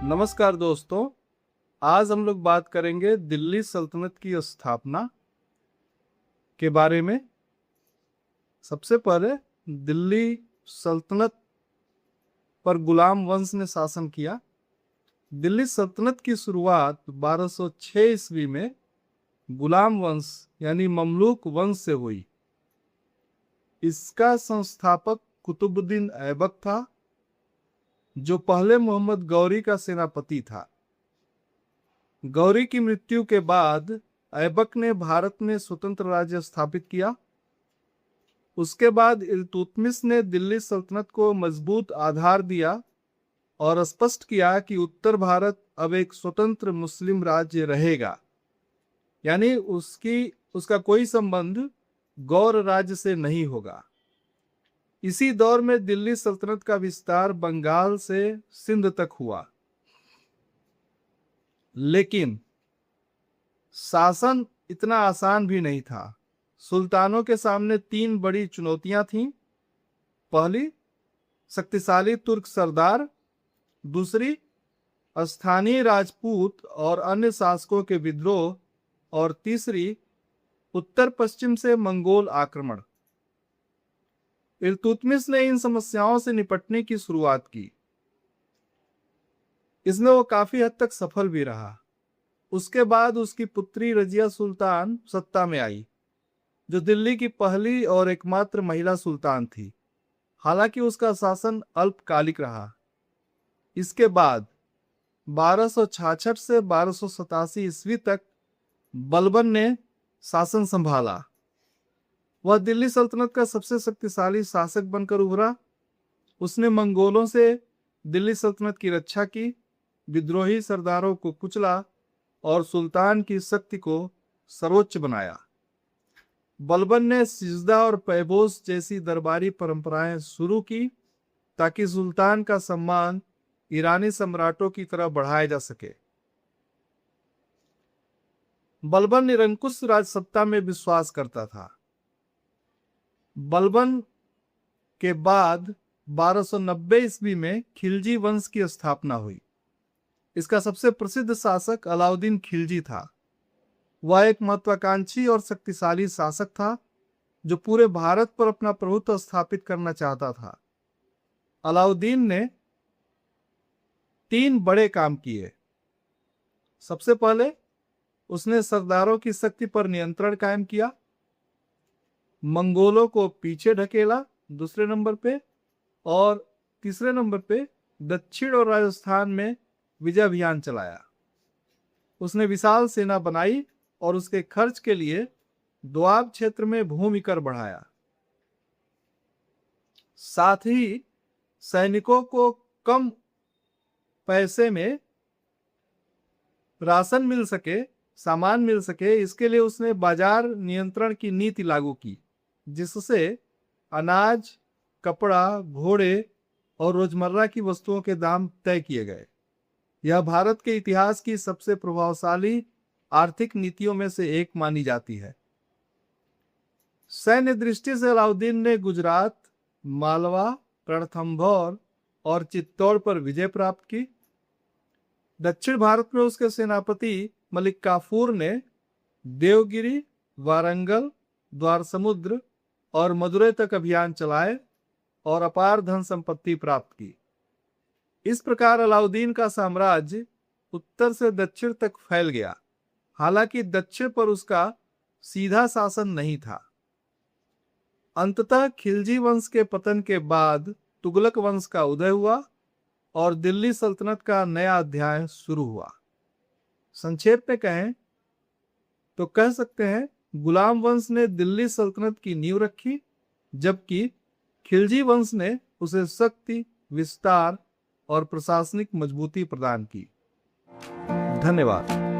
नमस्कार दोस्तों, आज हम लोग बात करेंगे दिल्ली सल्तनत की स्थापना के बारे में। सबसे पहले दिल्ली सल्तनत पर गुलाम वंश ने शासन किया। दिल्ली सल्तनत की शुरुआत 1206 ईस्वी में गुलाम वंश यानी ममलूक वंश से हुई। इसका संस्थापक कुतुबुद्दीन ऐबक था, जो पहले मोहम्मद गौरी का सेनापति था। गौरी की मृत्यु के बाद ऐबक ने भारत में स्वतंत्र राज्य स्थापित किया। उसके बाद इल्तुतमिश ने दिल्ली सल्तनत को मजबूत आधार दिया और स्पष्ट किया कि उत्तर भारत अब एक स्वतंत्र मुस्लिम राज्य रहेगा, यानी उसका कोई संबंध गौर राज्य से नहीं होगा। इसी दौर में दिल्ली सल्तनत का विस्तार बंगाल से सिंध तक हुआ। लेकिन शासन इतना आसान भी नहीं था। सुल्तानों के सामने 3 बड़ी चुनौतियां थीं। पहली, शक्तिशाली तुर्क सरदार। दूसरी, स्थानीय राजपूत और अन्य शासकों के विद्रोह। और तीसरी, उत्तर पश्चिम से मंगोल आक्रमण। इल्तुतमिश ने इन समस्याओं से निपटने की शुरुआत की। इसमें वो काफी हद तक सफल भी रहा। उसके बाद उसकी पुत्री रजिया सुल्तान सत्ता में आई, जो दिल्ली की पहली और एकमात्र महिला सुल्तान थी। हालांकि उसका शासन अल्पकालिक रहा। इसके बाद 1266 से 1287 ईस्वी तक बलबन ने शासन संभाला। वह दिल्ली सल्तनत का सबसे शक्तिशाली शासक बनकर उभरा। उसने मंगोलों से दिल्ली सल्तनत की रक्षा की, विद्रोही सरदारों को कुचला और सुल्तान की शक्ति को सर्वोच्च बनाया। बलबन ने सिजदा और पैबोस जैसी दरबारी परंपराएं शुरू की, ताकि सुल्तान का सम्मान ईरानी सम्राटों की तरह बढ़ाया जा सके। बलबन निरंकुश राजसत्ता में विश्वास करता था। बलबन के बाद 1290 ईस्वी में खिलजी वंश की स्थापना हुई। इसका सबसे प्रसिद्ध शासक अलाउद्दीन खिलजी था। वह एक महत्वाकांक्षी और शक्तिशाली शासक था, जो पूरे भारत पर अपना प्रभुत्व स्थापित करना चाहता था। अलाउद्दीन ने 3 बड़े काम किए। सबसे पहले उसने सरदारों की शक्ति पर नियंत्रण कायम किया, मंगोलों को पीछे ढकेला दूसरे नंबर पे, और तीसरे नंबर पे दक्षिण और राजस्थान में विजय अभियान चलाया। उसने विशाल सेना बनाई और उसके खर्च के लिए दोआब क्षेत्र में भूमि कर बढ़ाया। साथ ही सैनिकों को कम पैसे में राशन मिल सके, सामान मिल सके, इसके लिए उसने बाजार नियंत्रण की नीति लागू की, जिससे अनाज, कपड़ा, घोड़े और रोजमर्रा की वस्तुओं के दाम तय किए गए। यह भारत के इतिहास की सबसे प्रभावशाली आर्थिक नीतियों में से एक मानी जाती है। सैन्य दृष्टि से अलाउद्दीन ने गुजरात, मालवा, रणथंभौर और चित्तौड़ पर विजय प्राप्त की। दक्षिण भारत में उसके सेनापति मलिक काफूर ने देवगिरी, वारंगल, द्वारसमुद्र और मदुरै तक अभियान चलाए और अपार धन संपत्ति प्राप्त की। इस प्रकार अलाउद्दीन का साम्राज्य उत्तर से दक्षिण तक फैल गया। हालांकि दक्षिण पर उसका सीधा शासन नहीं था। अंततः खिलजी वंश के पतन के बाद तुगलक वंश का उदय हुआ और दिल्ली सल्तनत का नया अध्याय शुरू हुआ। संक्षेप में कहें तो कह सकते हैं, गुलाम वंश ने दिल्ली सल्तनत की नींव रखी, जबकि खिलजी वंश ने उसे शक्ति, विस्तार और प्रशासनिक मजबूती प्रदान की। धन्यवाद।